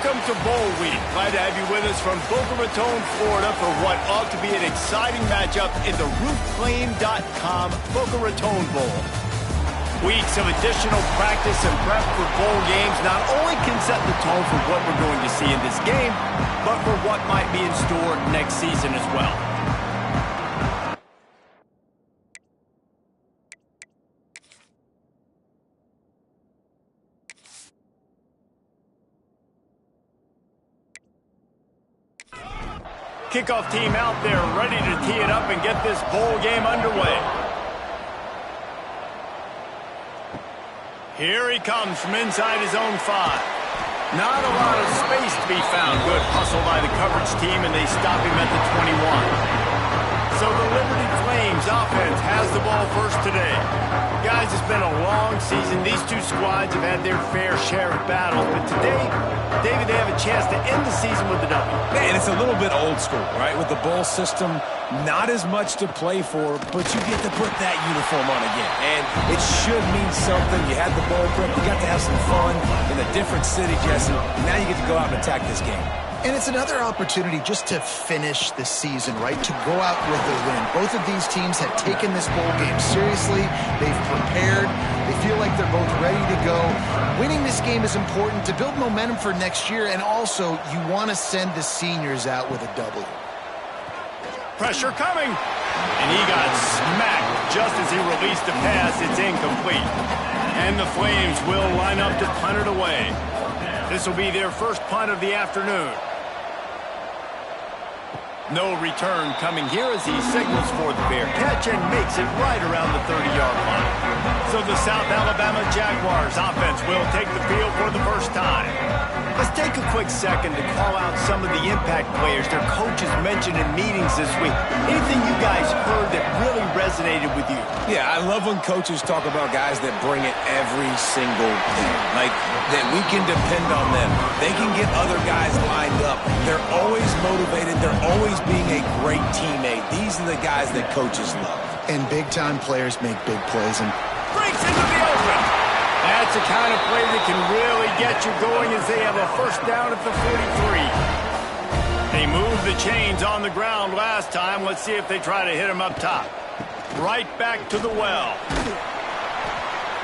Welcome to Bowl Week. Glad to have you with us from Boca Raton, Florida for what ought to be an exciting matchup in the roofclaim.com Boca Raton Bowl. Weeks of additional practice and prep for bowl games not only can set the tone for what we're going to see in this game, but for what might be in store next season as well. Kickoff team out there ready to tee it up and get this bowl game underway. Here he comes from inside his own 5. Not a lot of space to be found. Good hustle by the coverage team, and they stop him at the 21. So the Liberty Flames offense has the ball first today. Guys, it's been a long season. These two squads have had their fair share of battles, but today, David, they have a chance to end the season with a W. Man, it's a little bit old school, right? With the bowl system, not as much to play for, but you get to put that uniform on again. And it should mean something. You had the bowl prep. You got to have some fun in a different city, Jesse. Now you get to go out and attack this game. And it's another opportunity just to finish the season, right? To go out with a win. Both of these teams have taken this bowl game seriously. They've prepared. They feel like they're both ready to go. Winning this game is important to build momentum for next year, and also you want to send the seniors out with a W. Pressure coming. And he got smacked just as he released the pass. It's incomplete. And the Flames will line up to punt it away. This will be their first punt of the afternoon. No return coming here as he signals for the fair catch and makes it right around the 30-yard line. So the South Alabama Jaguars offense will take the field for the first time. Let's take a quick second to call out some of the impact players their coaches mentioned in meetings this week. Anything you guys heard that really resonated with you? Yeah, I love when coaches talk about guys that bring it every single day. Like, that we can depend on them. They can get other guys lined up. They're always motivated. They're always being a great teammate. These are the guys that coaches love. And big-time players make big plays. And breaks into the open. That's the kind of play that can really get you going as they have a first down at the 43. They moved the chains on the ground last time. Let's see if they try to hit him up top. Right back to the well.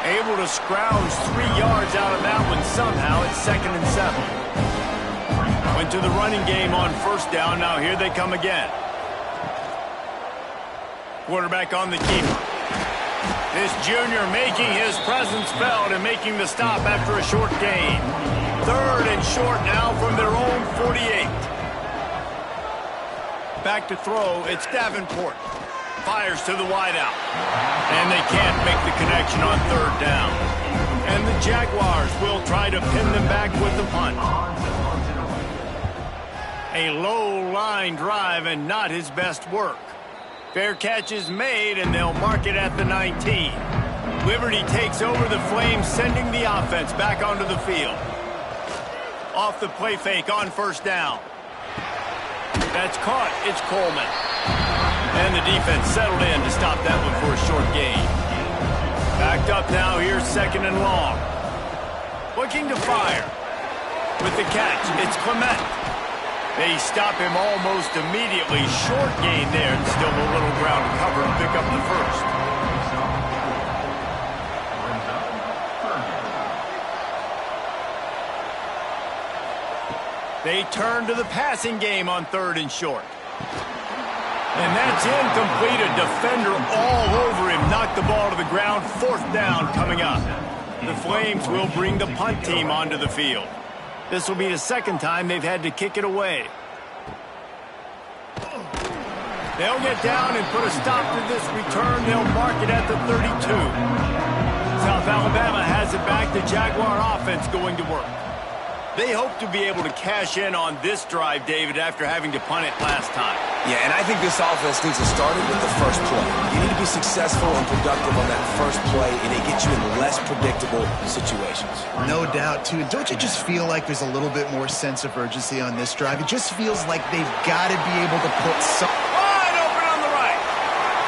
Able to scrounge 3 yards out of that one somehow. It's 2nd and 7. Went to the running game on first down. Now here they come again. Quarterback on the keeper. This junior making his presence felt and making the stop after a short gain. 3rd and short now from their own 48. Back to throw. It's Davenport. Fires to the wideout. And they can't make the connection on 3rd down. And the Jaguars will try to pin them back with the punt. A low line drive and not his best work. Fair catch is made, and they'll mark it at the 19. Liberty takes over the Flames, sending the offense back onto the field. Off the play fake on first down. That's caught. It's Coleman. And the defense settled in to stop that one for a short gain. Backed up now. Here's 2nd and long. Looking to fire. With the catch, it's Clement. They stop him almost immediately. Short gain there, and still a little ground cover to pick up the first. They turn to the passing game on 3rd and short. And that's incomplete. A defender all over him. Knocked the ball to the ground. 4th down coming up. The Flames will bring the punt team onto the field. This will be the 2nd time they've had to kick it away. They'll get down and put a stop to this return. They'll mark it at the 32. South Alabama has it back. The Jaguar offense going to work. They hope to be able to cash in on this drive, David, after having to punt it last time. Yeah, and I think this offense needs to start it with the first play. You need to be successful and productive on that first play, and it gets you in less predictable situations. No doubt, too. And don't you just feel like there's a little bit more sense of urgency on this drive? It just feels like they've got to be able to put some... Wide open on the right.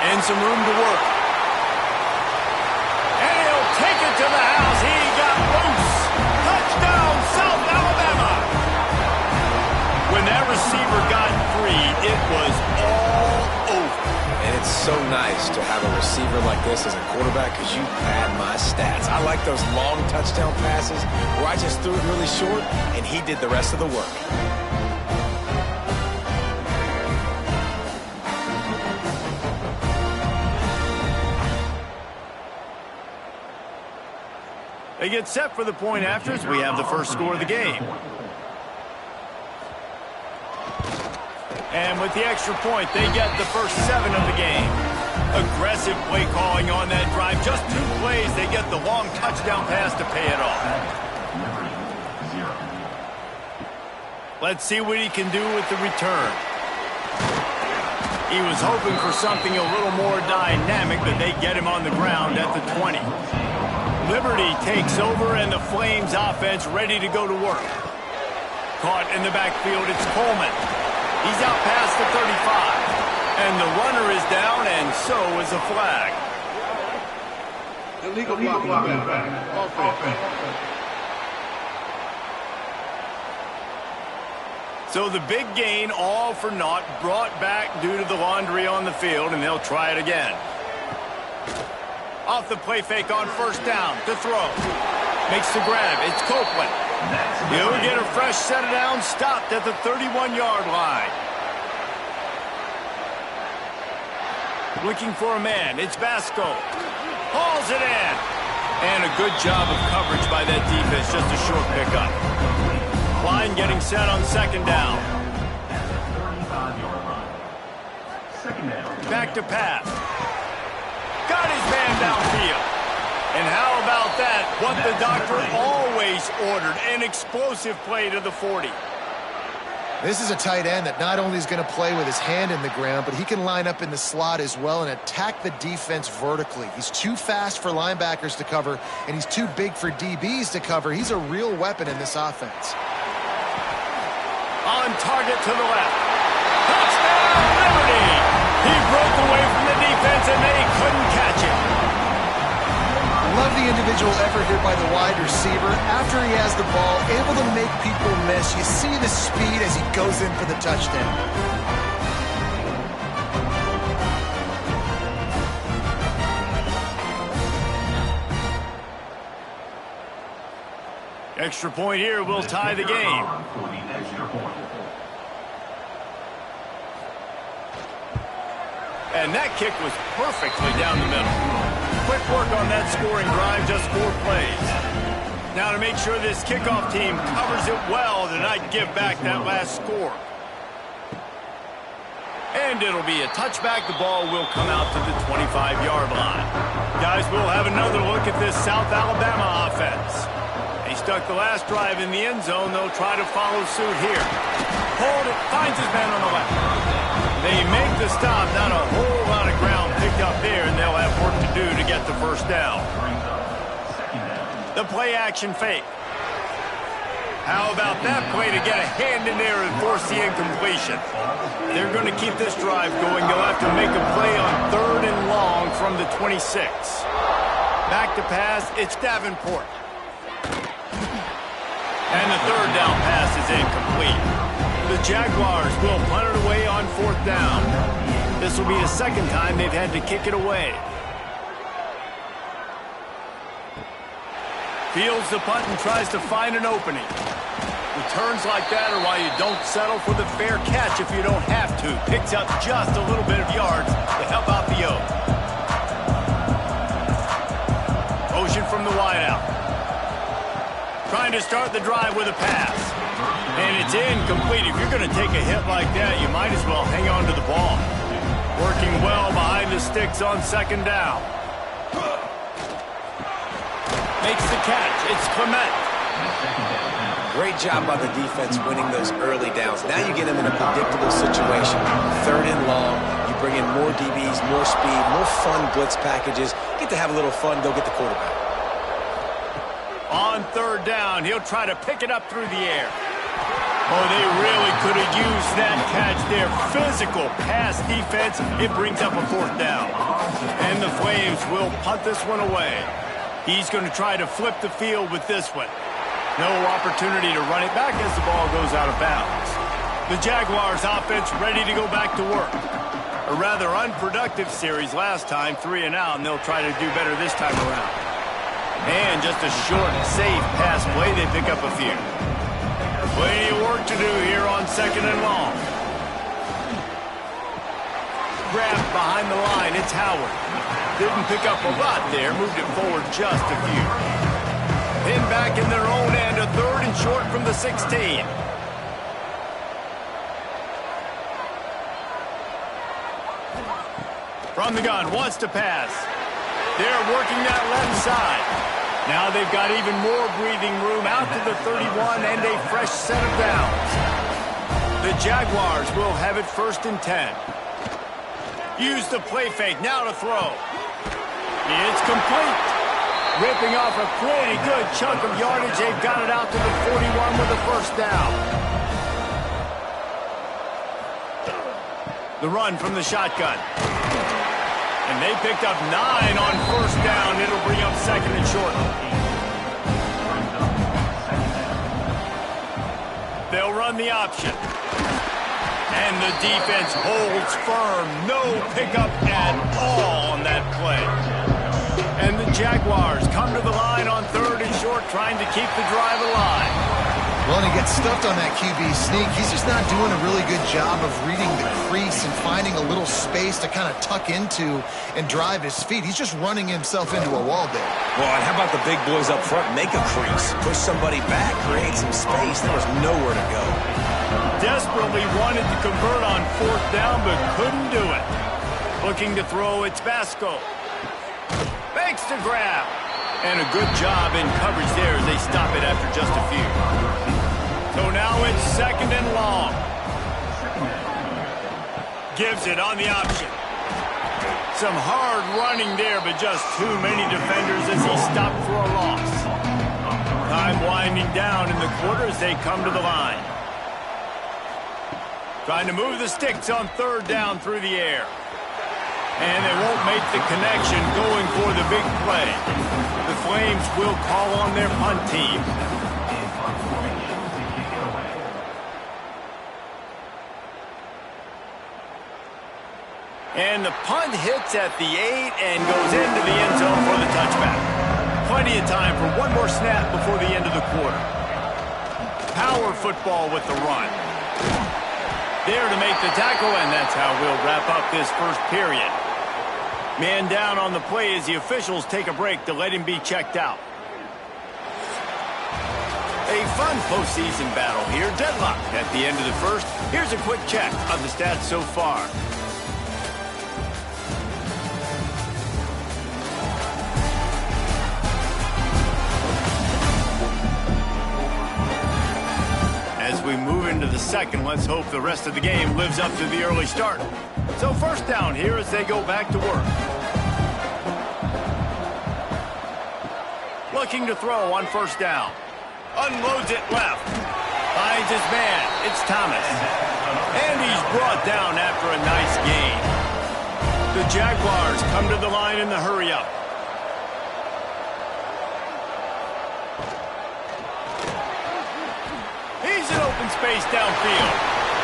And some room to work. And he'll take it to the house. He got loose. Touchdown, South Alabama. so nice to have a receiver like this as a quarterback because you pad my stats. I like those long touchdown passes where I just threw it really short and he did the rest of the work. They get set for the point after as we have the first score of the game. And with the extra point, they get the first 7 of the game. Aggressive play calling on that drive. Just 2 plays, they get the long touchdown pass to pay it off. Let's see what he can do with the return. He was hoping for something a little more dynamic, but they get him on the ground at the 20. Liberty takes over, and the Flames offense ready to go to work. Caught in the backfield, it's Coleman. He's out past the 35. And the runner is down, and so is a flag. Illegal blocking. Offense. So the big gain, all for naught, brought back due to the laundry on the field, and they'll try it again. Off the play fake on first down to throw. Makes the grab. It's Copeland. He'll get a fresh set of downs, stopped at the 31-yard line. Looking for a man. It's Basco. Hauls it in. And a good job of coverage by that defense. Just a short pickup. Line getting set on second down. Back to pass. Got his man downfield. And how about that? What the doctor always ordered. An explosive play to the 40. This is a tight end that not only is going to play with his hand in the ground, but he can line up in the slot as well and attack the defense vertically. He's too fast for linebackers to cover, and he's too big for DBs to cover. He's a real weapon in this offense. On target to the left. Touchdown, Liberty! He broke away from the defense, and they couldn't catch him. Love the individual effort here by the wide receiver. After he has the ball, able to make people miss. You see the speed as he goes in for the touchdown. Extra point here will tie the game. And that kick was perfectly down the middle. Quick work on that scoring drive, just 4 plays. Now to make sure this kickoff team covers it well to not give back that last score. And it'll be a touchback. The ball will come out to the 25-yard line. Guys, we'll have another look at this South Alabama offense. He stuck the last drive in the end zone. They'll try to follow suit here. Hold it, finds his man on the left. They make the stop, not a whole lot of ground picked up there, and they'll have work to do to get the first down. The play action fake. How about that play to get a hand in there and force the incompletion? They're going to keep this drive going. They'll have to make a play on 3rd and long from the 26. Back to pass, it's Davenport. And the 3rd down pass is incomplete. The Jaguars will punt it away on 4th down. This will be the 2nd time they've had to kick it away. Fields the punt and tries to find an opening. Returns like that are why you don't settle for the fair catch if you don't have to. Picks up just a little bit of yards to help out the O. Motion from the wideout. Trying to start the drive with a pass. And it's incomplete. If you're going to take a hit like that, you might as well hang on to the ball. Working well behind the sticks on 2nd down. Makes the catch. It's Clement. Great job by the defense winning those early downs. Now you get them in a predictable situation. 3rd and long. You bring in more DBs, more speed, more fun blitz packages. Get to have a little fun, go get the quarterback. On 3rd down, he'll try to pick it up through the air. Oh, they really could have used that catch there. Physical pass defense. It brings up a 4th down. And the Flames will punt this one away. He's going to try to flip the field with this one. No opportunity to run it back as the ball goes out of bounds. The Jaguars offense ready to go back to work. A rather unproductive series last time, 3 and out, and they'll try to do better this time around. And just a short, safe pass play, they pick up a few. Plenty of work to do here on 2nd and long. Grabbed behind the line, it's Howard. Didn't pick up a lot there, moved it forward just a few. Pinned back in their own end, a 3rd and short from the 16. From the gun, wants to pass. They're working that left side. Now they've got even more breathing room out to the 31 and a fresh set of downs. The Jaguars will have it 1st and 10. Use the play fake, now to throw. It's complete. Ripping off a pretty good chunk of yardage. They've got it out to the 41 with a 1st down. The run from the shotgun. And they picked up 9 on 1st down. It'll bring up 2nd and short. They'll run the option. And the defense holds firm. No pickup at all on that play. And the Jaguars come to the line on 3rd and short, trying to keep the drive alive. Well, and he gets stuffed on that QB sneak. He's just not doing a really good job of reading the crease and finding a little space to kind of tuck into and drive his feet. He's just running himself into a wall there. Well, and how about the big boys up front? Make a crease. Push somebody back. Create some space. There was nowhere to go. Desperately wanted to convert on 4th down, but couldn't do it. Looking to throw, it's Basco. Makes the grab. And a good job in coverage there as they stop it after just a few. So now it's 2nd and long. Gives it on the option. Some hard running there, but just too many defenders as he stopped for a loss. Time winding down in the quarter as they come to the line. Trying to move the sticks on 3rd down through the air. And they won't make the connection going for the big play. The Flames will call on their punt team. And the punt hits at the 8 and goes into the end zone for the touchback. Plenty of time for one more snap before the end of the quarter. Power football with the run. There to make the tackle, and that's how we'll wrap up this 1st period. Man down on the play as the officials take a break to let him be checked out. A fun postseason battle here. Deadlock at the end of the 1st. Here's a quick check of the stats so far. As we move into the 2nd, let's hope the rest of the game lives up to the early start. So 1st down here as they go back to work. Looking to throw on 1st down. Unloads it left. Finds his man. It's Thomas. And he's brought down after a nice gain. The Jaguars come to the line in the hurry-up. He's in open space downfield.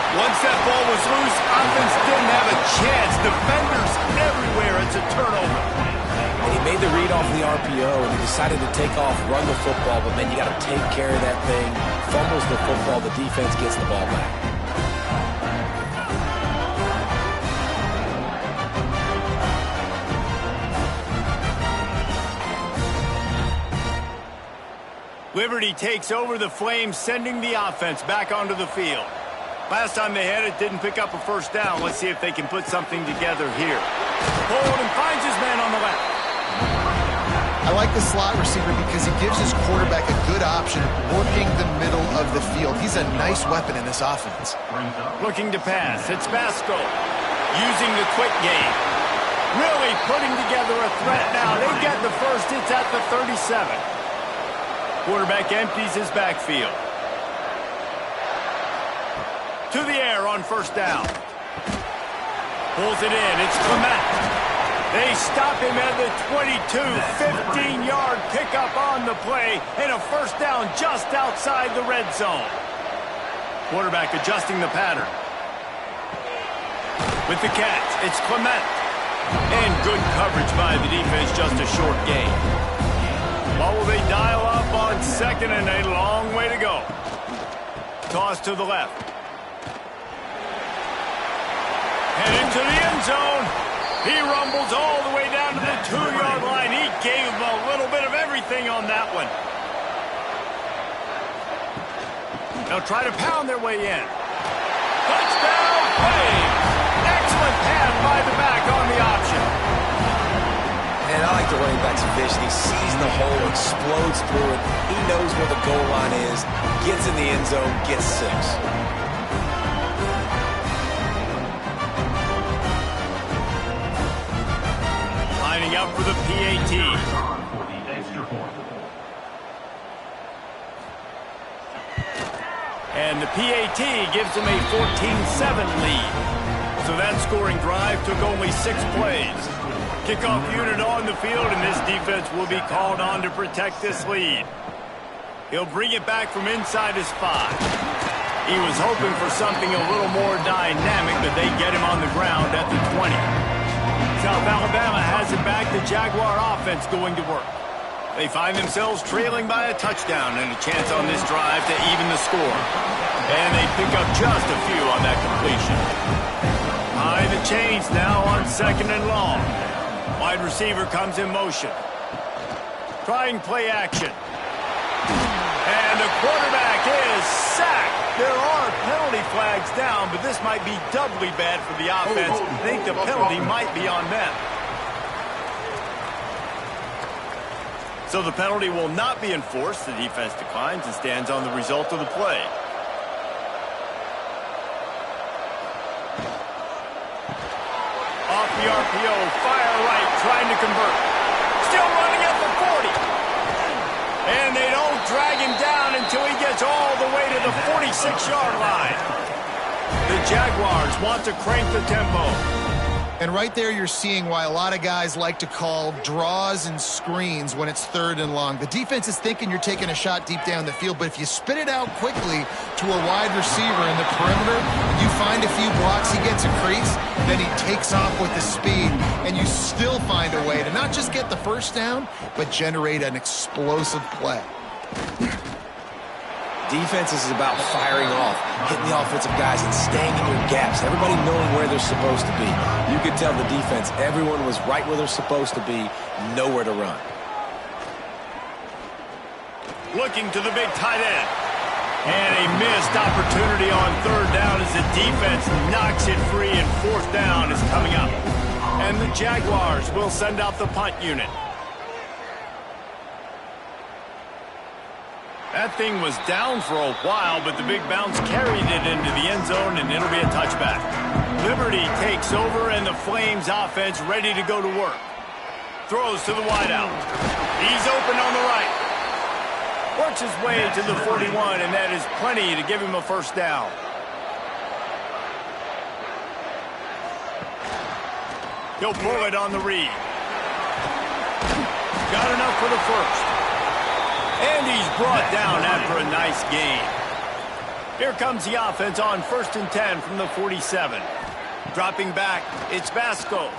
Once that ball was loose, offense didn't have a chance. Defenders everywhere. It's a turnover. And he made the read off the RPO, and he decided to take off, run the football, but then you got to take care of that thing. Fumbles the football, the defense gets the ball back. Liberty takes over the Flames, sending the offense back onto the field. Last time they had it, didn't pick up a 1st down. Let's see if they can put something together here. Hold and finds his man on the left. I like the slot receiver because he gives his quarterback a good option working the middle of the field. He's a nice weapon in this offense. Looking to pass. It's Basco using the quick game. Really putting together a threat now. They get the 1st. It's at the 37. Quarterback empties his backfield. To the air on 1st down. Pulls it in. It's Clement. They stop him at the 22. 15-yard pickup on the play. And a 1st down just outside the red zone. Quarterback adjusting the pattern. With the catch, it's Clement. And good coverage by the defense, just a short gain. What will they dial up on second and a long way to go? Toss to the left. And into the end zone. He rumbles all the way down to the 2-yard line. He gave him a little bit of everything on that one. They'll try to pound their way in. Touchdown, Flames! Excellent pass by the back on the option. And I like the running back's vision. He sees the hole, explodes through it. He knows where the goal line is, gets in the end zone, gets 6. Lining up for the PAT. And the PAT gives them a 14-7 lead. So that scoring drive took only 6 plays. Kickoff unit on the field, and this defense will be called on to protect this lead. He'll bring it back from inside his 5. He was hoping for something a little more dynamic, but they get him on the ground at the 20. South Alabama has it back. The Jaguar offense going to work. They find themselves trailing by a touchdown and a chance on this drive to even the score. And they pick up just a few on that completion. High the chains now on second and long. Wide receiver comes in motion. Trying play action. And the quarterback is sacked. There are penalty flags down, but this might be doubly bad for the offense. I think the penalty might be on them. So the penalty will not be enforced. The defense declines and stands on the result of the play. Off the RPO, fire right, trying to convert. Still running at the 40. And they don't drag him down until he gets all the way to the 46-yard line. The Jaguars want to crank the tempo. And right there you're seeing why a lot of guys like to call draws and screens when it's 3rd and long. The defense is thinking you're taking a shot deep down the field, but if you spit it out quickly to a wide receiver in the perimeter, you find a few blocks, he gets a crease, then he takes off with the speed, and you still find a way to not just get the first down, but generate an explosive play. Defense is about firing off, hitting the offensive guys and staying in your gaps. Everybody knowing where they're supposed to be. You could tell the defense, everyone was right where they're supposed to be, nowhere to run. Looking to the big tight end. And a missed opportunity on 3rd down as the defense knocks it free, and 4th down is coming up. And the Jaguars will send out the punt unit. That thing was down for a while, but the big bounce carried it into the end zone, and it'll be a touchback. Liberty takes over, and the Flames offense ready to go to work. Throws to the wideout. He's open on the right. Works his way to the 41, and that is plenty to give him a first down. He'll pull it on the read. Got enough for the first. And he's brought down after a nice gain. Here comes the offense on 1st and 10 from the 47. Dropping back, it's Vasco.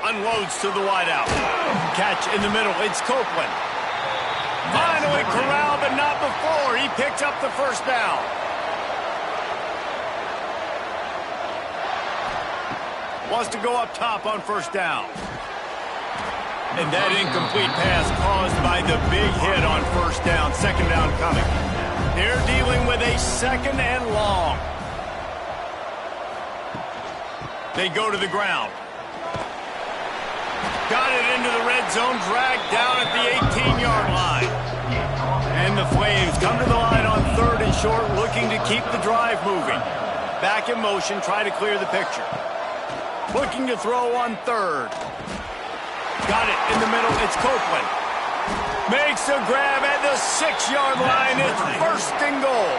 Unloads to the wideout. Catch in the middle, it's Copeland. Finally corralled, but not before. He picks up the first down. Wants to go up top on 1st down. And that incomplete pass caused by the big hit on 1st down. 2nd down coming. They're dealing with a 2nd and long. They go to the ground. Got it into the red zone, dragged down at the 18-yard line. And the Flames come to the line on 3rd and short, looking to keep the drive moving. Back in motion, try to clear the picture. Looking to throw on 3rd. Got it in the middle, it's Copeland. Makes a grab at the 6-yard line, it's 1st and goal.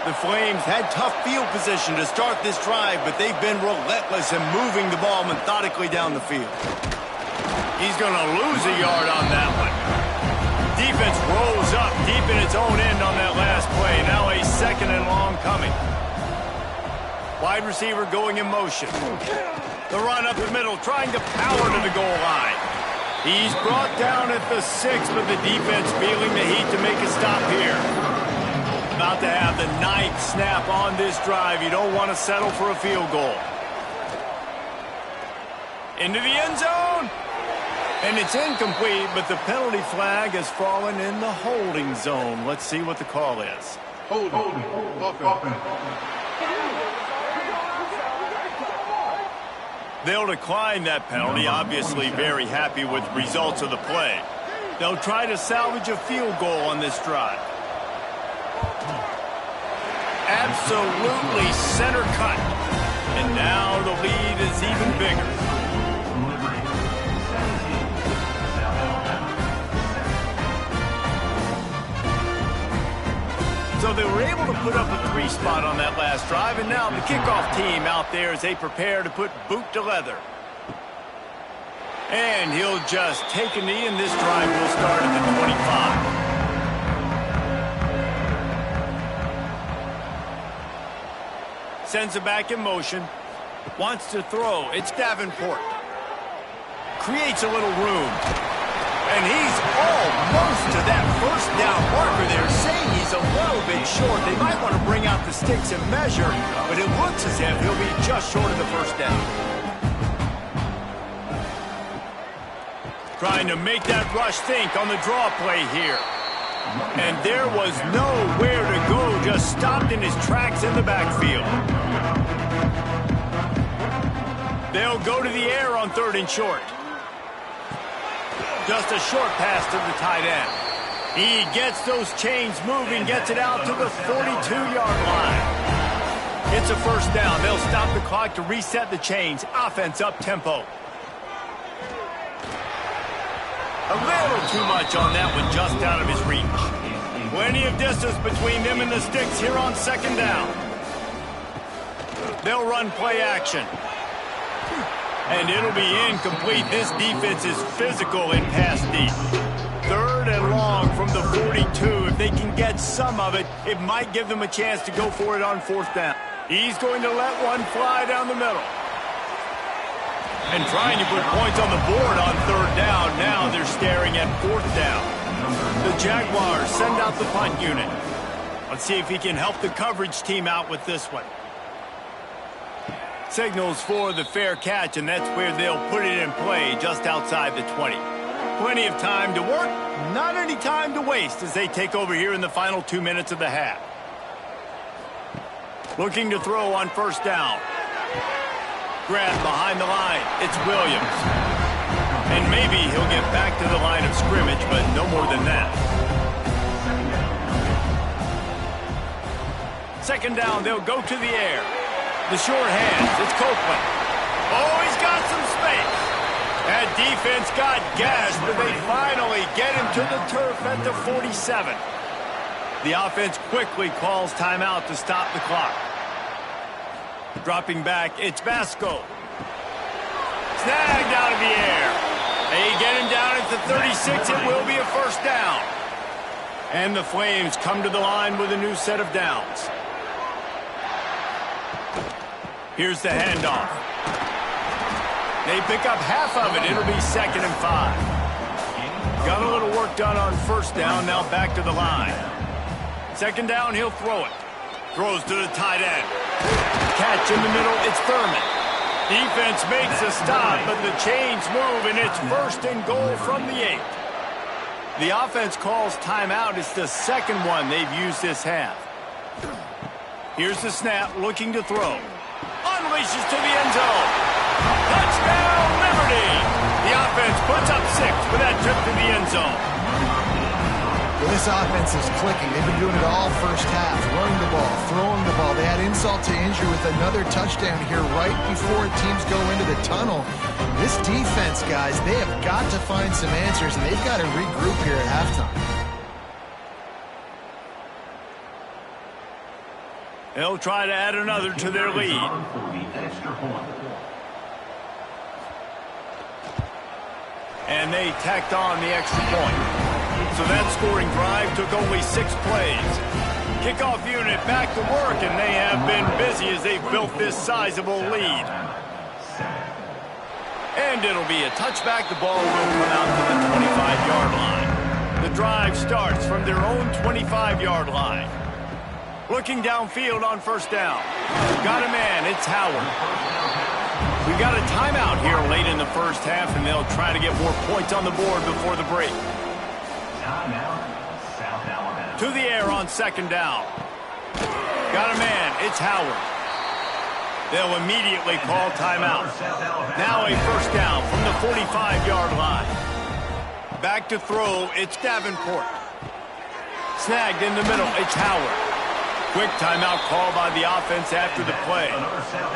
The Flames had tough field position to start this drive, but they've been relentless in moving the ball methodically down the field. He's going to lose a yard on that one. Defense rolls up deep in its own end on that last play. Now a 2nd and long coming. Wide receiver going in motion. The run up the middle, trying to power to the goal line. He's brought down at the 6, but the defense feeling the heat to make a stop here. About to have the 9th snap on this drive. You don't want to settle for a field goal. Into the end zone. And it's incomplete, but the penalty flag has fallen in the holding zone. Let's see what the call is. Holding. Offense. They'll decline that penalty, obviously very happy with the results of the play. They'll try to salvage a field goal on this drive. Absolutely center cut. And now the lead is even bigger. So they were able to put up a 3 spot on that last drive, and now the kickoff team out there as they prepare to put boot to leather. And he'll just take a knee, and this drive will start at the 25. Sends it back in motion. Wants to throw. It's Davenport. Creates a little room. And he's almost to that first down marker there, saying he's a little bit short. They might want to bring out the sticks and measure, but it looks as if he'll be just short of the first down. Trying to make that rush think on the draw play here. And there was nowhere to go, just stopped in his tracks in the backfield. They'll go to the air on 3rd and short. Just a short pass to the tight end. He gets those chains moving, gets it out to the 42-yard line. It's a first down. They'll stop the clock to reset the chains. Offense up tempo. A little too much on that one, just out of his reach. Plenty of distance between them and the sticks here on 2nd down. They'll run play action. And it'll be incomplete. This defense is physical in pass deep. 3rd and long from the 42. If they can get some of it, it might give them a chance to go for it on 4th down. He's going to let one fly down the middle. And trying to put points on the board on 3rd down. Now they're staring at 4th down. The Jaguars send out the punt unit. Let's see if he can help the coverage team out with this one. Signals for the fair catch, and that's where they'll put it in play, just outside the 20. Plenty of time to work, not any time to waste as they take over here in the final 2 minutes of the half. Looking to throw on 1st down. Grab behind the line. It's Williams. And maybe he'll get back to the line of scrimmage, but no more than that. 2nd down, they'll go to the air. The short hands, it's Copeland. Oh, he's got some space. That defense got gashed, but they finally get him to the turf at the 47. The offense quickly calls timeout to stop the clock. Dropping back, it's Vasco. Snagged out of the air. They get him down at the 36. It will be a 1st down. And the Flames come to the line with a new set of downs. Here's the handoff. They pick up half of it. It'll be 2nd and 5. Got a little work done on 1st down. Now back to the line. 2nd down, he'll throw it. Throws to the tight end. Catch in the middle, it's Thurman. Defense makes a stop, but the chains move, and it's 1st and goal from the 8. The offense calls timeout. It's the 2nd one they've used this half. Here's the snap, looking to throw. Unleashes to the end zone. Touchdown, Liberty! The offense puts up 6 with that trip to the end zone. Well, this offense is clicking. They've been doing it all first half. Running the ball, throwing the ball. They had insult to injury with another touchdown here right before teams go into the tunnel. This defense, guys, they have got to find some answers, and they've got to regroup here at halftime. They'll try to add another to their lead. And they tacked on the extra point. So that scoring drive took only 6 plays. Kickoff unit back to work, and they have been busy as they've built this sizable lead. And it'll be a touchback. The ball will come out to the 25-yard line. The drive starts from their own 25-yard line. Looking downfield on first down. Got a man. It's Howard. We got a timeout here late in the first half, and they'll try to get more points on the board before the break. To the air on second down. Got a man. It's Howard. They'll immediately call timeout. Now a first down from the 45-yard line. Back to throw. It's Davenport. Snagged in the middle. It's Howard. Quick timeout call by the offense after the play.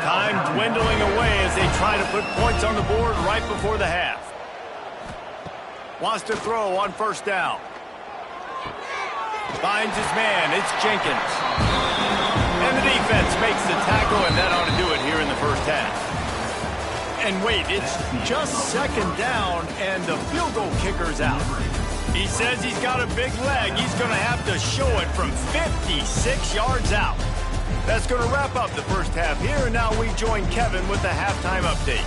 Time dwindling away as they try to put points on the board right before the half. Wants to throw on first down. Finds his man. It's Jenkins. And the defense makes the tackle, and that ought to do it here in the first half. And wait, it's just second down, and the field goal kicker's out. He says he's got a big leg. He's going to have to show it from 56 yards out. That's going to wrap up the first half here, and now we join Kevin with the halftime update.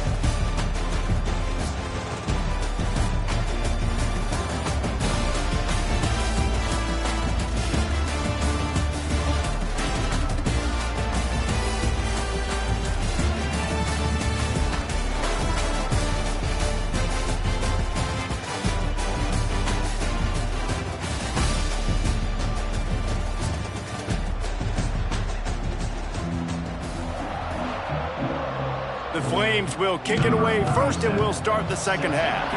The Flames will kick it away first, and we'll start the second half.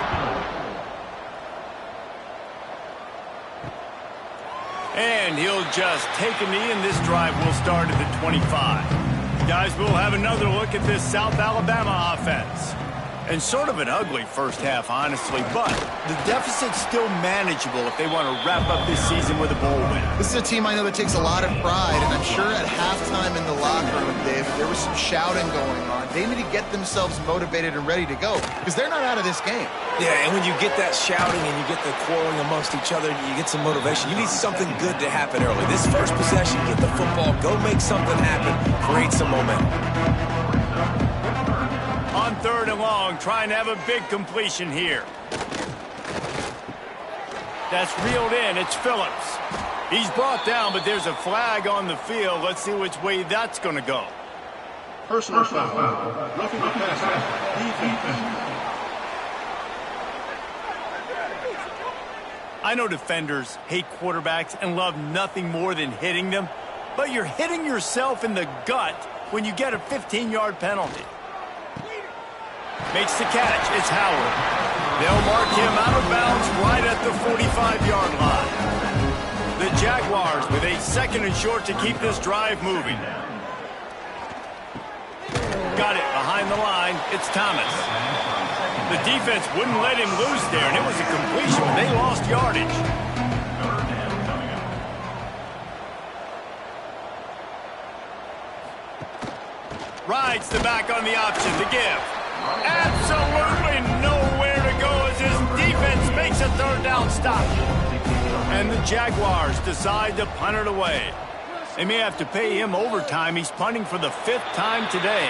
And he'll just take a knee, and this drive will start at the 25. Guys, we'll have another look at this South Alabama offense. And sort of an ugly first half, honestly, but the deficit's still manageable if they want to wrap up this season with a bowl win. This is a team I know that takes a lot of pride, and I'm sure at halftime in the locker room, David, there was some shouting going on. They need to get themselves motivated and ready to go, because they're not out of this game. Yeah, and when you get that shouting and you get the quarreling amongst each other, you get some motivation. You need something good to happen early. This first possession, get the football, go make something happen, create some momentum. On third and long, trying to have a big completion here. That's reeled in. It's Phillips. He's brought down, but there's a flag on the field. Let's see which way that's going to go. Personal foul. Roughing the passer. I know defenders hate quarterbacks and love nothing more than hitting them, but you're hitting yourself in the gut when you get a 15-yard penalty. Makes the catch. It's Howard. They'll mark him out of bounds right at the 45-yard line. The Jaguars with a second and short to keep this drive moving. Got it behind the line. It's Thomas. The defense wouldn't let him loose there, and it was a completion, but they lost yardage. Rides the back on the option to give. Absolutely nowhere to go as his defense makes a third down stop. And the Jaguars decide to punt it away. They may have to pay him overtime. He's punting for the 5th time today.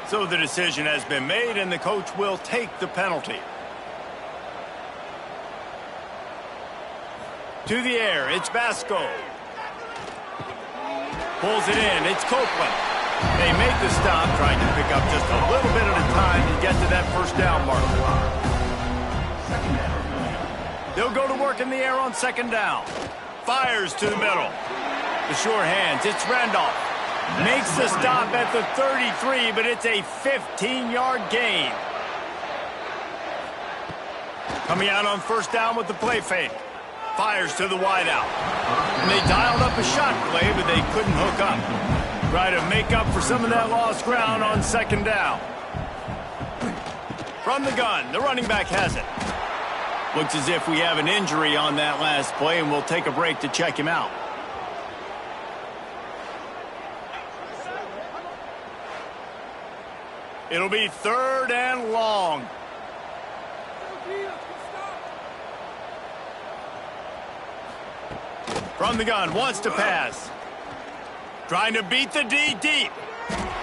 So the decision has been made, and the coach will take the penalty. To the air, it's Basco. Pulls it in, it's Copeland. They make the stop, trying to pick up just a little bit at a time to get to that first down marker. They'll go to work in the air on second down. Fires to the middle. The sure hands, it's Randolph. Makes the stop at the 33, but it's a 15-yard gain. Coming out on first down with the play fake. Fires to the wideout. And they dialed up a shot play, but they couldn't hook up. Try to make up for some of that lost ground on second down. From the gun, the running back has it. Looks as if we have an injury on that last play, and we'll take a break to check him out. It'll be 3rd and long. From the gun, wants to pass. Trying to beat the D deep.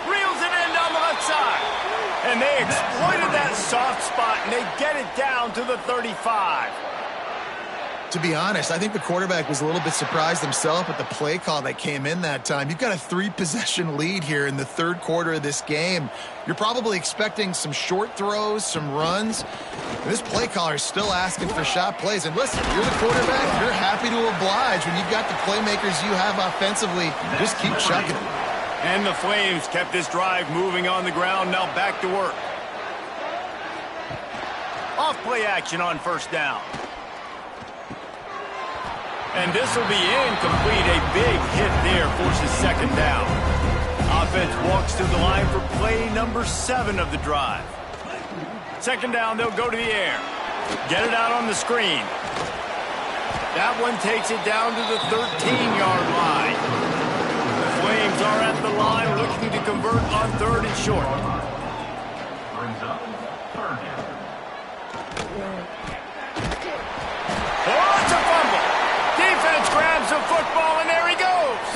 Reels it in down the left side. And they exploited that soft spot, and they get it down to the 35. To be honest, I think the quarterback was a little bit surprised himself at the play call that came in that time. You've got a 3-possession lead here in the 3rd quarter of this game. You're probably expecting some short throws, some runs. This play caller is still asking for shot plays. And listen, you're the quarterback. You're happy to oblige. When you've got the playmakers you have offensively, just keep chucking it. And the Flames kept this drive moving on the ground. Now back to work. Off play action on 1st down. And this will be incomplete. A big hit there forces 2nd down. Offense walks to the line for play number 7 of the drive. 2nd down, they'll go to the air. Get it out on the screen. That one takes it down to the 13-yard line. The Flames are at the line looking to convert on 3rd and short. Brings up 3rd down. Oh, it's a fumble. Defense grabs the football, and there he goes.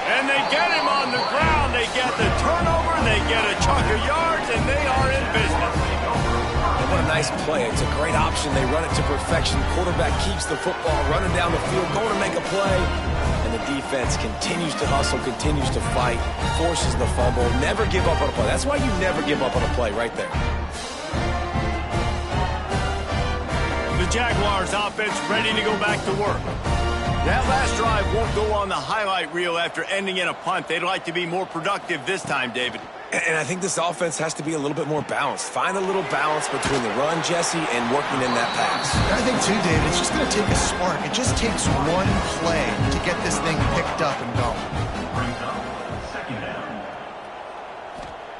And they get him on the ground. They get the turnover. They get a chunk of yards, and they are in business. And what a nice play. It's a great option. They run it to perfection. Quarterback keeps the football, running down the field, going to make a play. And the defense continues to hustle, continues to fight, forces the fumble. Never give up on a play. That's why you never give up on a play right there. The Jaguars offense ready to go back to work. That last drive won't go on the highlight reel after ending in a punt. They'd like to be more productive this time, David. And I think this offense has to be a little bit more balanced. Find a little balance between the run, Jesse, and working in that pass. I think, too, David, it's just going to take a spark. It just takes one play to get this thing picked up and going. Brings up 2nd down.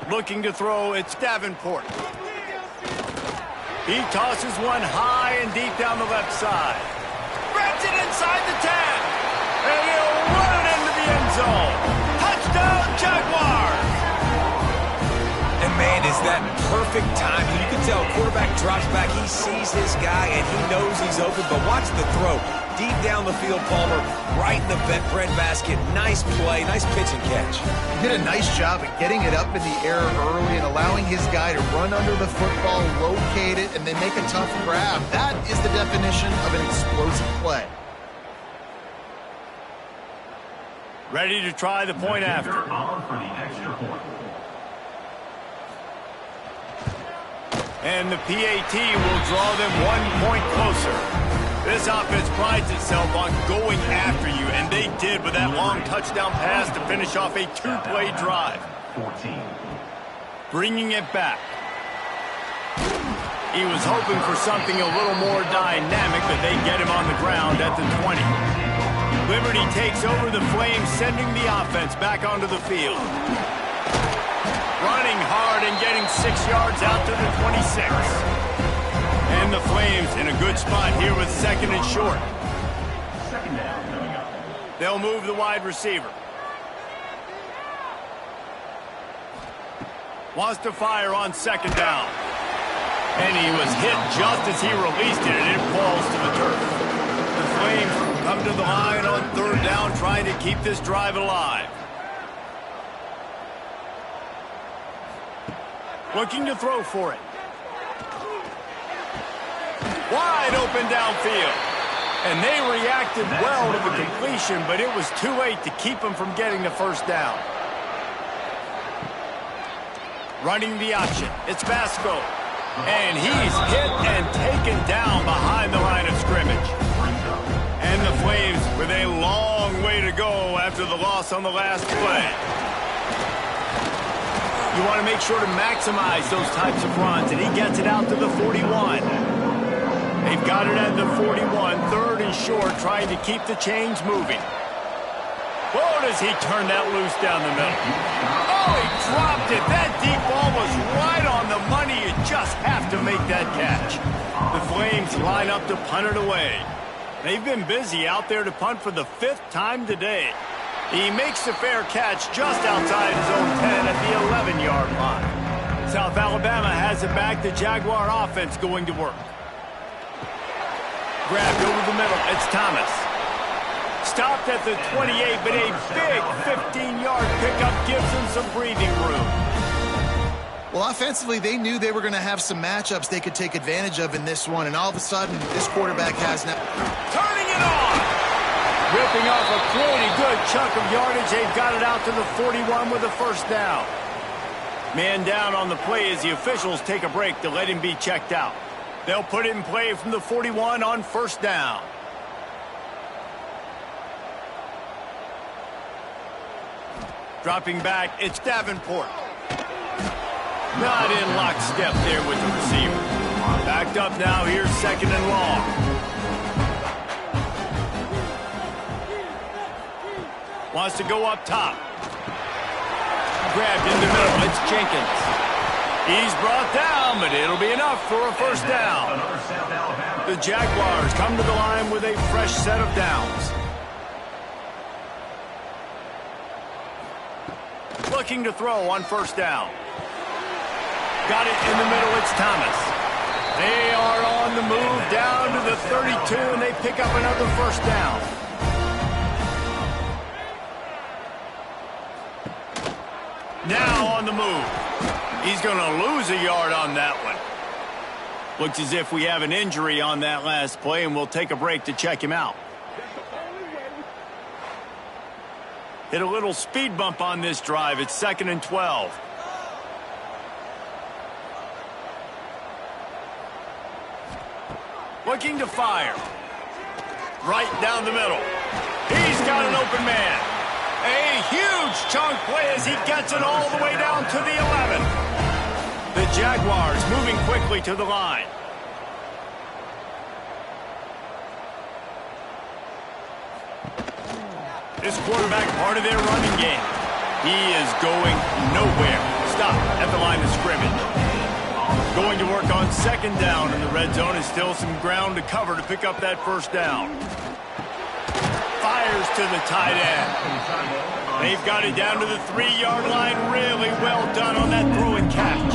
Looking to throw, it's Davenport. He tosses one high and deep down the left side. Grabs it inside the 10. And he'll run it into the end zone. Touchdown, Jaguars! And, man, is that perfect timing. You can tell quarterback drops back. He sees his guy, and he knows he's open. But watch the throw. Deep down the field, Palmer, right in the breadbasket. Nice play, nice pitch and catch. He did a nice job at getting it up in the air early and allowing his guy to run under the football, locate it, and then make a tough grab. That is the definition of an explosive play. Ready to try the point after. On for the extra point. And the PAT will draw them 1 point closer. This offense prides itself on going after you, and they did with that long touchdown pass to finish off a 2-play drive. 14. Bringing it back. He was hoping for something a little more dynamic, but they get him on the ground at the 20. Liberty takes over the Flames, sending the offense back onto the field. Running hard and getting 6 yards out to the 26. And the Flames in a good spot here with 2nd and short. 2nd down coming up. They'll move the wide receiver. Wants to fire on 2nd down. And he was hit just as he released it, and it falls to the turf. The Flames come to the line on 3rd down, trying to keep this drive alive. Looking to throw for it. Wide open downfield. And they reacted well to the completion, but it was too late to keep them from getting the 1st down. Running the option. It's Vasco. And he's hit and taken down behind the line of scrimmage. And the Flames with a long way to go after the loss on the last play. You want to make sure to maximize those types of runs, and he gets it out to the 41. They've got it at the 41, 3rd and short, trying to keep the chains moving. Oh, does he turn that loose down the middle? Oh, he dropped it. That deep ball was right on the money. You just have to make that catch. The Flames line up to punt it away. They've been busy out there to punt for the 5th time today. He makes the fair catch just outside his own 10 at the 11-yard line. South Alabama has it back. The Jaguar offense going to work. Grabbed over the middle. It's Thomas. Stopped at the 28, but a big 15-yard pickup gives him some breathing room. Well, offensively, they knew they were going to have some matchups they could take advantage of in this one, and all of a sudden, this quarterback has now... Turning it on! Ripping off a pretty good chunk of yardage. They've got it out to the 41 with a first down. Man down on the play as the officials take a break to let him be checked out. They'll put it in play from the 41 on first down. Dropping back, it's Davenport. Not in lockstep there with the receiver. Backed up now, here's second and long. Wants to go up top. Grabbed in the middle, it's Jenkins. He's brought down, but it'll be enough for a first down. The Jaguars come to the line with a fresh set of downs. Looking to throw on first down. Got it in the middle, it's Thomas. They are on the move down to the 32, and they pick up another first down. Now on the move. He's going to lose a yard on that one. Looks as if we have an injury on that last play, and we'll take a break to check him out. Hit a little speed bump on this drive. It's 2nd and 12. Looking to fire. Right down the middle. He's got an open man. A huge chunk play as he gets it all the way down to the 11. The Jaguars moving quickly to the line. This quarterback part of their running game. He is going nowhere. Stop at the line of scrimmage. Going to work on second down in the red zone. Is still some ground to cover to pick up that first down. Fires to the tight end. They've got it down to the 3-yard line. Really well done on that throw and catch.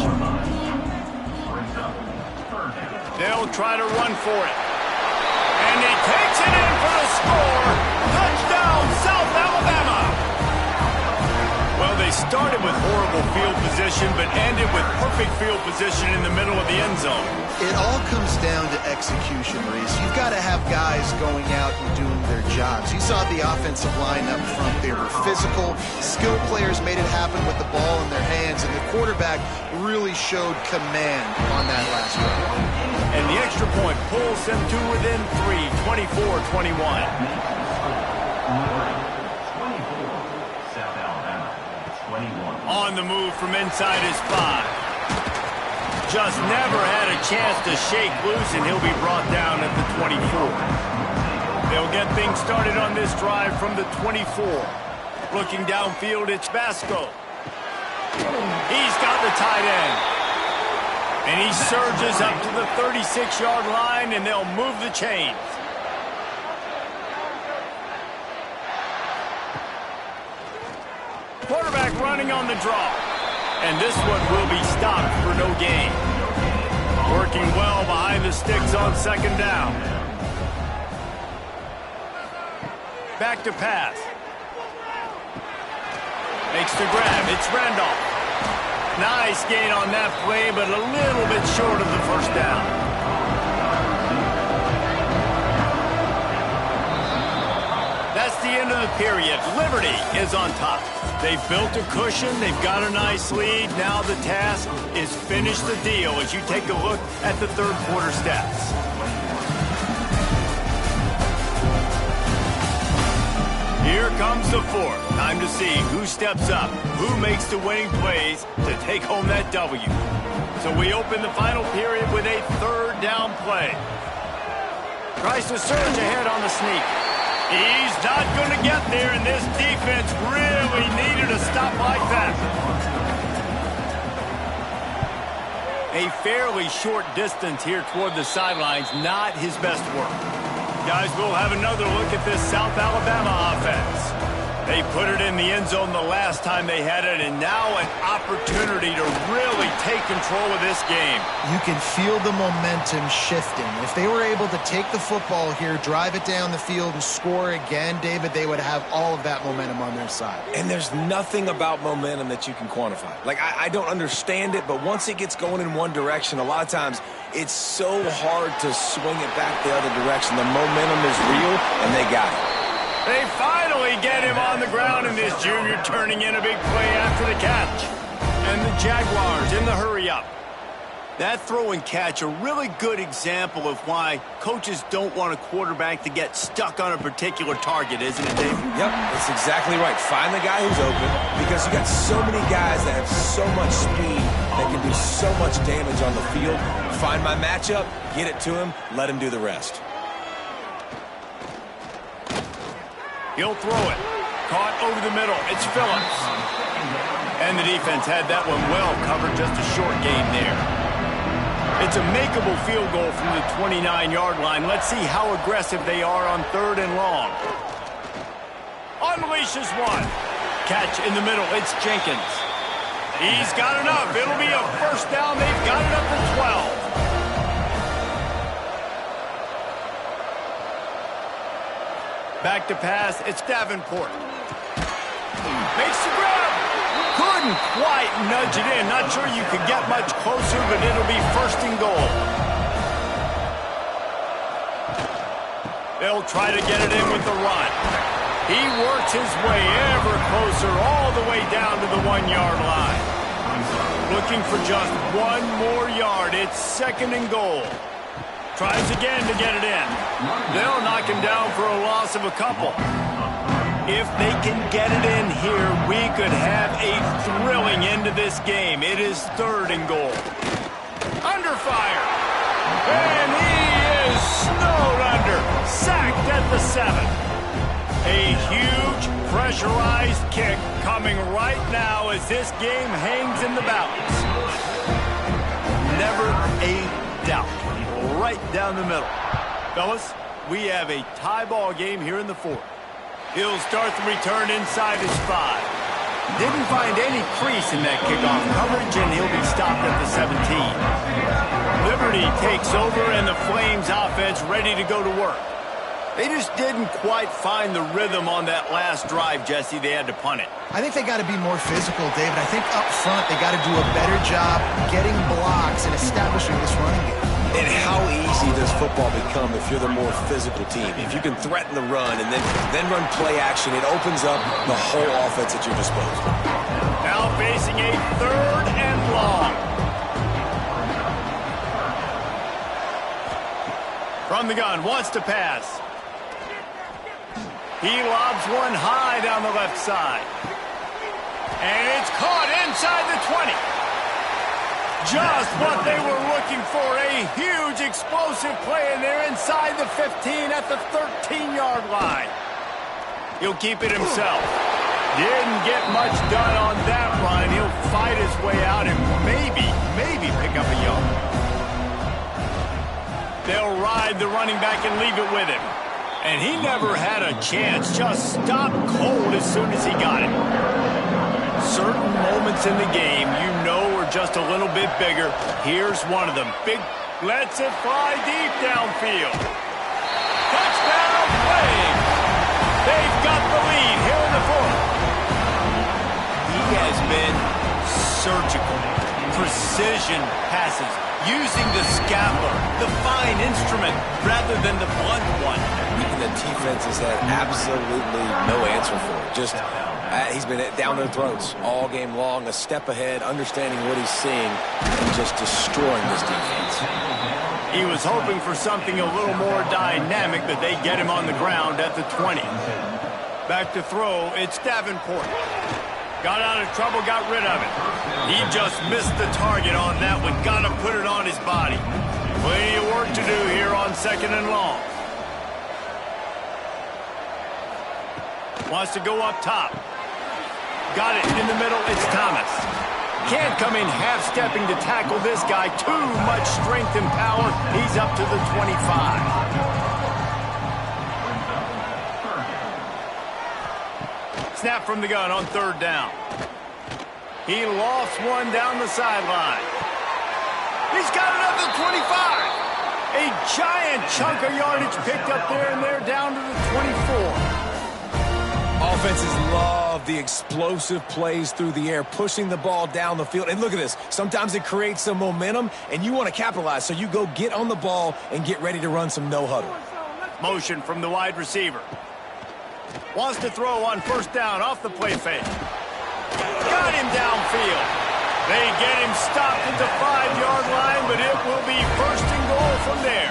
They'll try to run for it. And he takes it in for the score. Touchdown, South Alabama. Well, they started with horrible field position, but ended with perfect field position in the middle of the end zone. It all comes down to execution, Reese. You've got to have guys going out and doing their jobs. You saw the offensive line up front. They were physical. Skilled players made it happen with the ball in their hands, and the quarterback really showed command on that last drive. And the extra point pulls them to within 3, 24-21. On the move from inside his 5. Just never had a chance to shake loose, and he'll be brought down at the 24. They'll get things started on this drive from the 24. Looking downfield, it's Basco. He's got the tight end. And he surges up to the 36-yard line, and they'll move the chains. Quarterback running on the draw. And this one will be stopped for no gain. Working well behind the sticks on second down. Back to pass. Makes the grab. It's Randolph. Nice gain on that play, but a little bit short of the first down. That's the end of the period. Liberty is on top. They've built a cushion. They've got a nice lead. Now the task is finish the deal as you take a look at the third quarter stats. Here comes the fourth. Time to see who steps up, who makes the winning plays to take home that W. So we open the final period with a third down play. Tries to surge ahead on the sneak. He's not going to get there, and this defense really needed a stop like that. A fairly short distance here toward the sidelines, not his best work. Guys, we'll have another look at this South Alabama offense. They put it in the end zone the last time they had it, and now an opportunity to really take control of this game. You can feel the momentum shifting. If they were able to take the football here, drive it down the field, and score again, David, they would have all of that momentum on their side. And there's nothing about momentum that you can quantify. Like, I don't understand it, but once it gets going in one direction, a lot of times it's so hard to swing it back the other direction. The momentum is real, and they got it. They finally get him on the ground, and this junior turning in a big play after the catch. And the Jaguars in the hurry-up. That throw and catch, a really good example of why coaches don't want a quarterback to get stuck on a particular target, isn't it, Dave? Yep, that's exactly right. Find the guy who's open, because you got so many guys that have so much speed that can do so much damage on the field. Find my matchup, get it to him, let him do the rest. He'll throw it. Caught over the middle. It's Phillips. And the defense had that one well covered. Just a short gain there. It's a makeable field goal from the 29-yard line. Let's see how aggressive they are on 3rd and long. Unleashes one. Catch in the middle. It's Jenkins. He's got enough. It'll be a first down. They've got it up to 12. Back to pass, it's Davenport. Makes the grab. Couldn't quite nudge it in. Not sure you could get much closer, but it'll be 1st and goal. They'll try to get it in with the run. He works his way ever closer all the way down to the 1-yard line. Looking for just 1 more yard. It's 2nd and goal. Tries again to get it in. They'll knock him down for a loss of a couple. If they can get it in here, we could have a thrilling end to this game. It is 3rd and goal. Under fire. And he is snowed under. Sacked at the 7. A huge pressurized kick coming right now as this game hangs in the balance. Never a doubt. Right down the middle. Fellas, we have a tie ball game here in the 4th. He'll start the return inside his 5. Didn't find any crease in that kickoff coverage, and he'll be stopped at the 17. Liberty takes over, and the Flames offense ready to go to work. They just didn't quite find the rhythm on that last drive, Jesse. They had to punt it. I think they got to be more physical, David. I think up front they got to do a better job getting blocks and establishing this running game. And how easy does football become if you're the more physical team? If you can threaten the run and then run play action, it opens up the whole offense at your disposal. Now facing a 3rd and long. From the gun, wants to pass. He lobs one high down the left side. And it's caught inside the 20. Just what they were looking for, a huge explosive play, and they're inside the 15 at the 13-yard line. He'll keep it himself. Didn't get much done on that run. He'll fight his way out and maybe pick up a yard. They'll ride the running back and leave it with him. And he never had a chance, just stopped cold as soon as he got it. Certain moments in the game you know are just a little bit bigger. Here's one of them. Big, lets it fly deep downfield. Touchdown, Flames! They've got the lead here in the 4th. He has been surgical. Precision passes, using the scapular, the fine instrument, rather than the blunt one. And the defense has had absolutely no answer for it. Just he's been down their throats all game long, a step ahead, understanding what he's seeing, and just destroying this defense. He was hoping for something a little more dynamic, but they get him on the ground at the 20. Back to throw, it's Davenport. Got out of trouble, got rid of it. He just missed the target on that one. Got to put it on his body. Plenty of work to do here on 2nd and long. Wants to go up top. Got it in the middle. It's Thomas. Can't come in half-stepping to tackle this guy. Too much strength and power. He's up to the 25. Snap from the gun on third down. He lofts one down the sideline. He's got it up to the 25. A giant chunk of yardage picked up there, and they're down to the 24. Offenses love the explosive plays through the air, pushing the ball down the field. And look at this. Sometimes it creates some momentum, and you want to capitalize. So you go get on the ball and get ready to run some no-huddle. Motion from the wide receiver. Wants to throw on first down off the play fake. Got him downfield. They get him stopped at the 5-yard line, but it will be first and goal from there.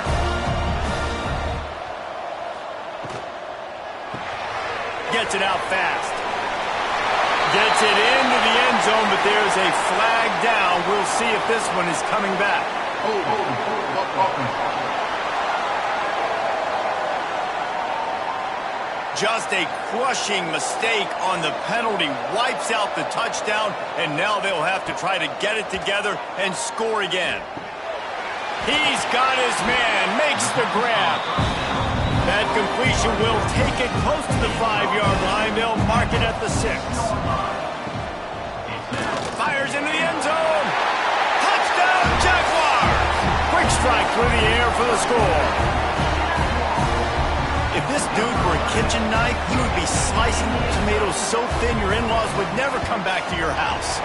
Gets it out fast. Gets it into the end zone, but there's a flag down. We'll see if this one is coming back. Just a crushing mistake on the penalty. Wipes out the touchdown, and now they'll have to try to get it together and score again. He's got his man. Makes the grab. That completion will take it close to the 5-yard line. They'll mark it at the 6. Fires into the end zone. Touchdown, Jaguars! Quick strike through the air for the score. If this dude were a kitchen knife, he would be slicing tomatoes so thin your in-laws would never come back to your house.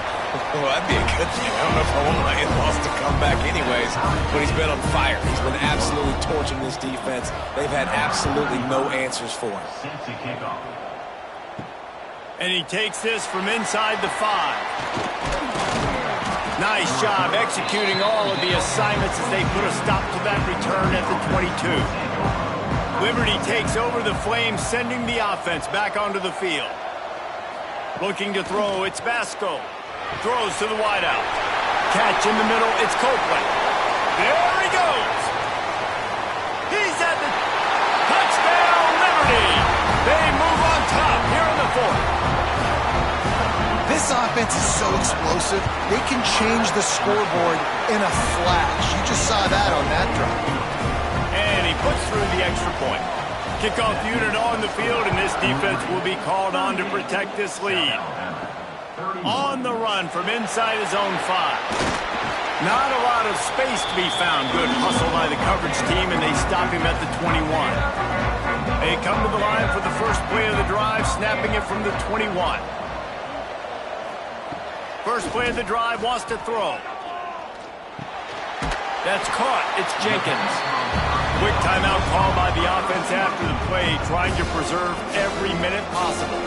Well, that'd be a good thing. I don't know if I want my in-laws to come back anyways, but he's been on fire. He's been absolutely torching this defense. They've had absolutely no answers for him. And he takes this from inside the 5. Nice job executing all of the assignments as they put a stop to that return at the 22. Liberty takes over the Flames, sending the offense back onto the field. Looking to throw, it's Vasco. Throws to the wideout. Catch in the middle, it's Copeland. There he goes. He's at the touchdown, Liberty. They move on top here in the 4th. This offense is so explosive, they can change the scoreboard in a flash. You just saw that on that drive. And he puts through the extra point. Kickoff unit on the field, and this defense will be called on to protect this lead. On the run from inside his own 5. Not a lot of space to be found. Good hustle by the coverage team, and they stop him at the 21. They come to the line for the first play of the drive, snapping it from the 21. First play of the drive, wants to throw. That's caught. It's Jenkins. Quick timeout call by the offense after the play, trying to preserve every minute possible.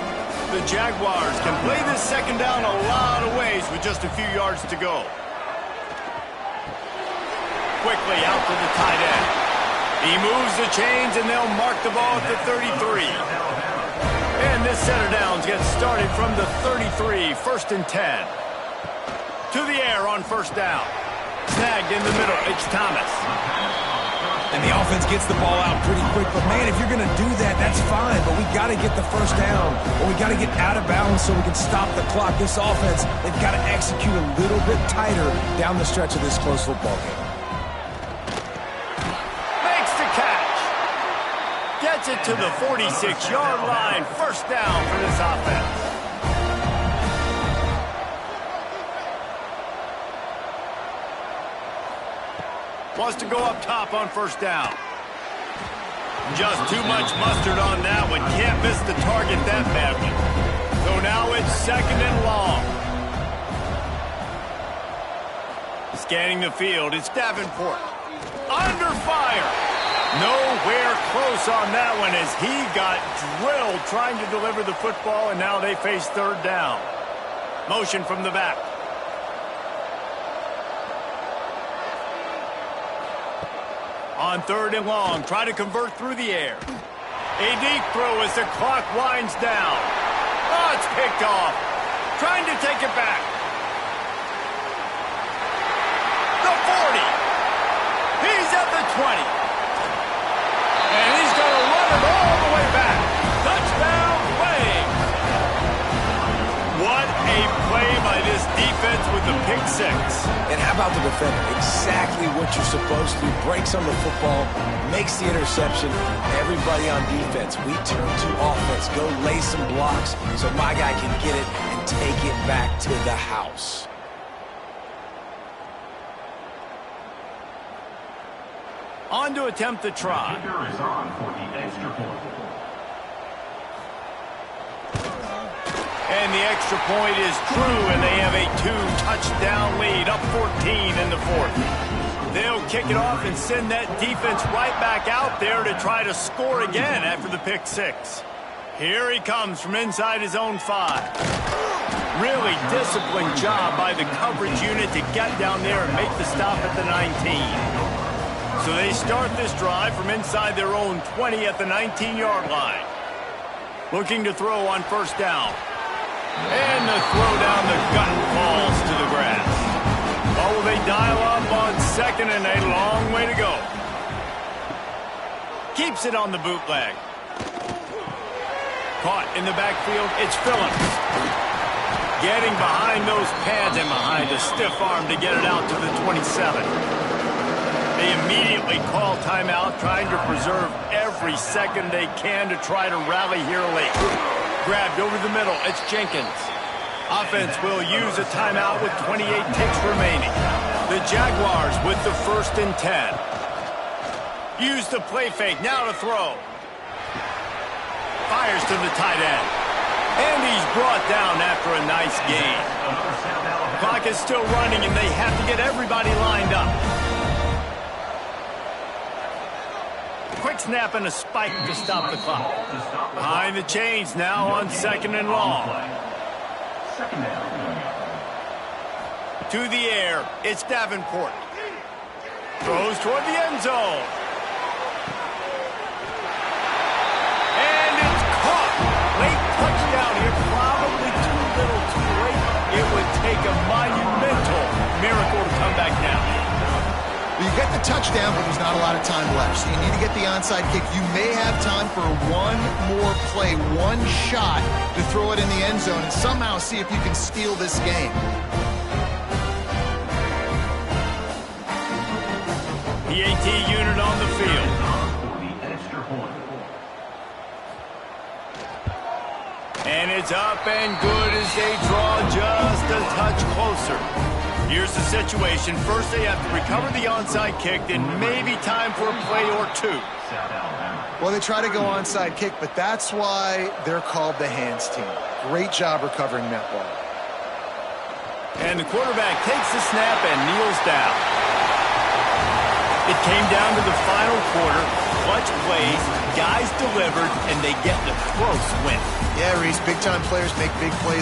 The Jaguars can play this second down a lot of ways with just a few yards to go. Quickly out to the tight end. He moves the chains, and they'll mark the ball at the 33. And this set of downs gets started from the 33, 1st and 10. To the air on first down. Snagged in the middle, it's Thomas. And the offense gets the ball out pretty quick. But, man, if you're going to do that, that's fine. But we got to get the first down. Or we got to get out of bounds so we can stop the clock. This offense, they've got to execute a little bit tighter down the stretch of this close football game. Makes the catch. Gets it to the 46-yard line. First down for this offense. Wants to go up top on first down. Just too much mustard on that one. Can't miss the target that badly. So now it's 2nd and long. Scanning the field, it's Davenport. Under fire. Nowhere close on that one as he got drilled trying to deliver the football, and now they face third down. Motion from the back. On 3rd and long, try to convert through the air. A deep throw as the clock winds down. Oh, it's picked off. Trying to take it back. The 40. He's at the 20. And he's going to run it all the way back. Touchdown, Flames. What a play by this defense with the pick 6. And How about the defender? Exactly what you're supposed to do. Breaks on the football, makes the interception. Everybody on defense, we turn to offense. Go lay some blocks so my guy can get it and take it back to the house. On to attempt the try. The kicker is on for the extra point. And the extra point is true, and they have a 2-touchdown lead, up 14 in the fourth. They'll kick it off and send that defense right back out there to try to score again after the pick six. Here he comes from inside his own 5. Really disciplined job by the coverage unit to get down there and make the stop at the 19. So they start this drive from inside their own 20 at the 19-yard line. Looking to throw on first down. And the throw down the gut falls to the grass. Oh, will they dial up on second and a long way to go. Keeps it on the bootleg. Caught in the backfield, it's Phillips. Getting behind those pads and behind a stiff arm to get it out to the 27. They immediately call timeout, trying to preserve every second they can to try to rally here late. Grabbed over the middle, it's Jenkins. Offense will use a timeout with 28 ticks remaining. The Jaguars with the 1st and 10. Use the play fake, now to throw. Fires to the tight end. And he's brought down after a nice gain. Clock is still running, and they have to get everybody lined up. Quick snap and a spike to stop the clock. Behind the chains now on 2nd and long. Second down. To the air, it's Davenport. Throws toward the end zone. And it's caught. Late touchdown here, probably too little too late. It would take a monumental miracle to come back now. You get the touchdown, but there's not a lot of time left. So you need to get the onside kick. You may have time for one more play, one shot to throw it in the end zone and somehow see if you can steal this game. PAT unit on the field. For the extra point. And it's up and good as they draw just a touch closer. Here's the situation. First, they have to recover the onside kick, then maybe time for a play or two. Well, they try to go onside kick, but that's why they're called the hands team. Great job recovering that ball. And the quarterback takes the snap and kneels down. It came down to the final quarter. Clutch plays, guys delivered, and they get the close win. Yeah, Reese, big-time players make big plays.